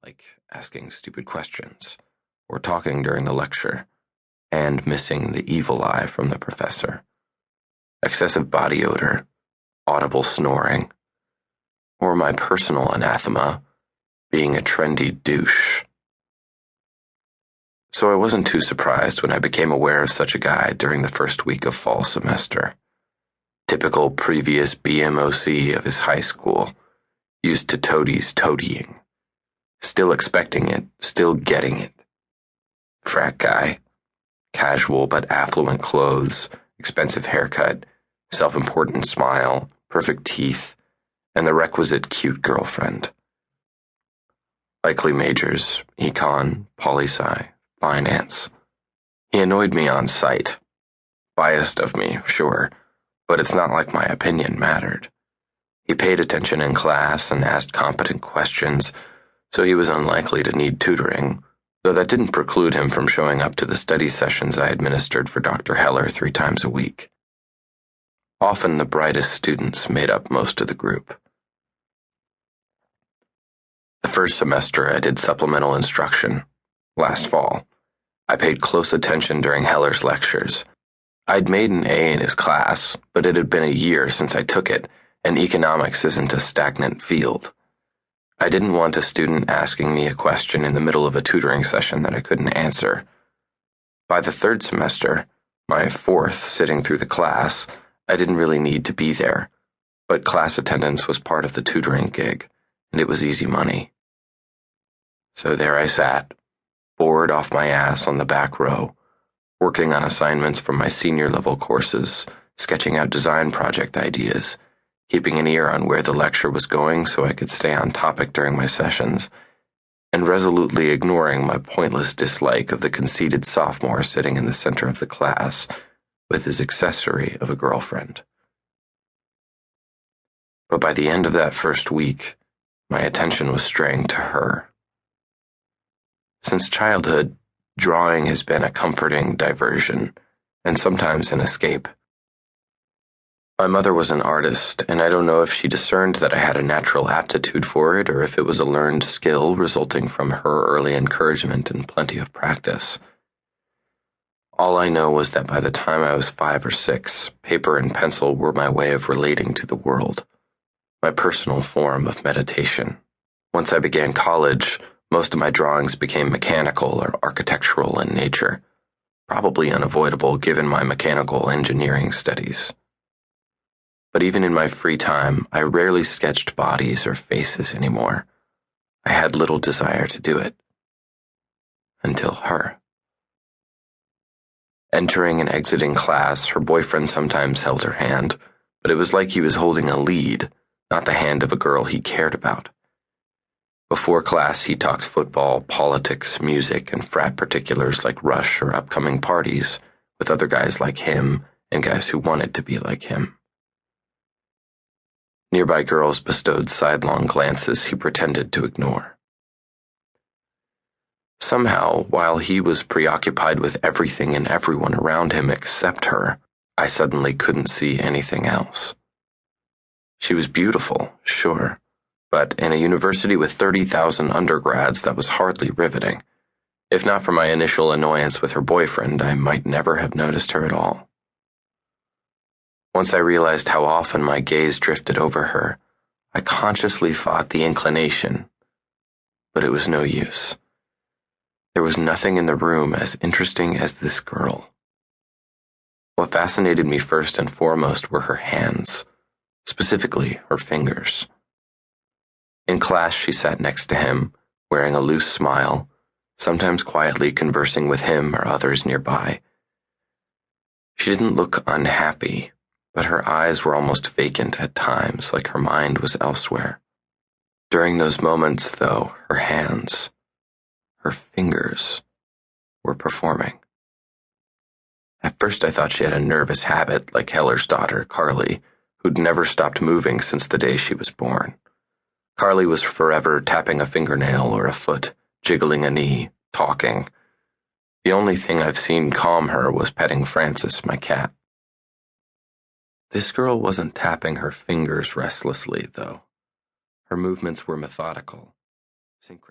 like asking stupid questions or talking during the lecture, and missing the evil eye from the professor. Excessive body odor, audible snoring, or my personal anathema, being a trendy douche. So I wasn't too surprised when I became aware of such a guy during the first week of fall semester. Typical previous BMOC of his high school, used to toadies toadying. Still expecting it, still getting it. Frat guy. Casual but affluent clothes, expensive haircut, self-important smile, perfect teeth, and the requisite cute girlfriend. Likely majors, econ, poli-sci, finance. He annoyed me on sight. Biased of me, sure, but it's not like my opinion mattered. He paid attention in class and asked competent questions, so he was unlikely to need tutoring, though that didn't preclude him from showing up to the study sessions I administered for Dr. Heller 3 times a week. Often the brightest students made up most of the group. The first semester I did supplemental instruction. Last fall, I paid close attention during Heller's lectures. I'd made an A in his class, but it had been a year since I took it, and economics isn't a stagnant field. I didn't want a student asking me a question in the middle of a tutoring session that I couldn't answer. By the third semester, my 4th sitting through the class, I didn't really need to be there, but class attendance was part of the tutoring gig, and it was easy money. So there I sat, bored off my ass on the back row, working on assignments from my senior-level courses, sketching out design project ideas, keeping an ear on where the lecture was going so I could stay on topic during my sessions, and resolutely ignoring my pointless dislike of the conceited sophomore sitting in the center of the class with his accessory of a girlfriend. But by the end of that first week, my attention was straying to her. Since childhood, drawing has been a comforting diversion, and sometimes an escape. My mother was an artist, and I don't know if she discerned that I had a natural aptitude for it or if it was a learned skill resulting from her early encouragement and plenty of practice. All I know was that by the time I was 5 or 6, paper and pencil were my way of relating to the world, my personal form of meditation. Once I began college, most of my drawings became mechanical or architectural in nature, probably unavoidable given my mechanical engineering studies. But even in my free time, I rarely sketched bodies or faces anymore. I had little desire to do it. Until her. Entering and exiting class, her boyfriend sometimes held her hand, but it was like he was holding a lead, not the hand of a girl he cared about. Before class, he talked football, politics, music, and frat particulars like Rush or upcoming parties, with other guys like him and guys who wanted to be like him. Nearby girls bestowed sidelong glances he pretended to ignore. Somehow, while he was preoccupied with everything and everyone around him except her, I suddenly couldn't see anything else. She was beautiful, sure, but in a university with 30,000 undergrads, that was hardly riveting. If not for my initial annoyance with her boyfriend, I might never have noticed her at all. Once I realized how often my gaze drifted over her, I consciously fought the inclination, but it was no use. There was nothing in the room as interesting as this girl. What fascinated me first and foremost were her hands, specifically her fingers. In class, she sat next to him, wearing a loose smile, sometimes quietly conversing with him or others nearby. She didn't look unhappy, but her eyes were almost vacant at times, like her mind was elsewhere. During those moments, though, her hands, her fingers, were performing. At first I thought she had a nervous habit, like Heller's daughter, Carly, who'd never stopped moving since the day she was born. Carly was forever tapping a fingernail or a foot, jiggling a knee, talking. The only thing I've seen calm her was petting Francis, my cat. This girl wasn't tapping her fingers restlessly, though. Her movements were methodical, synchronous.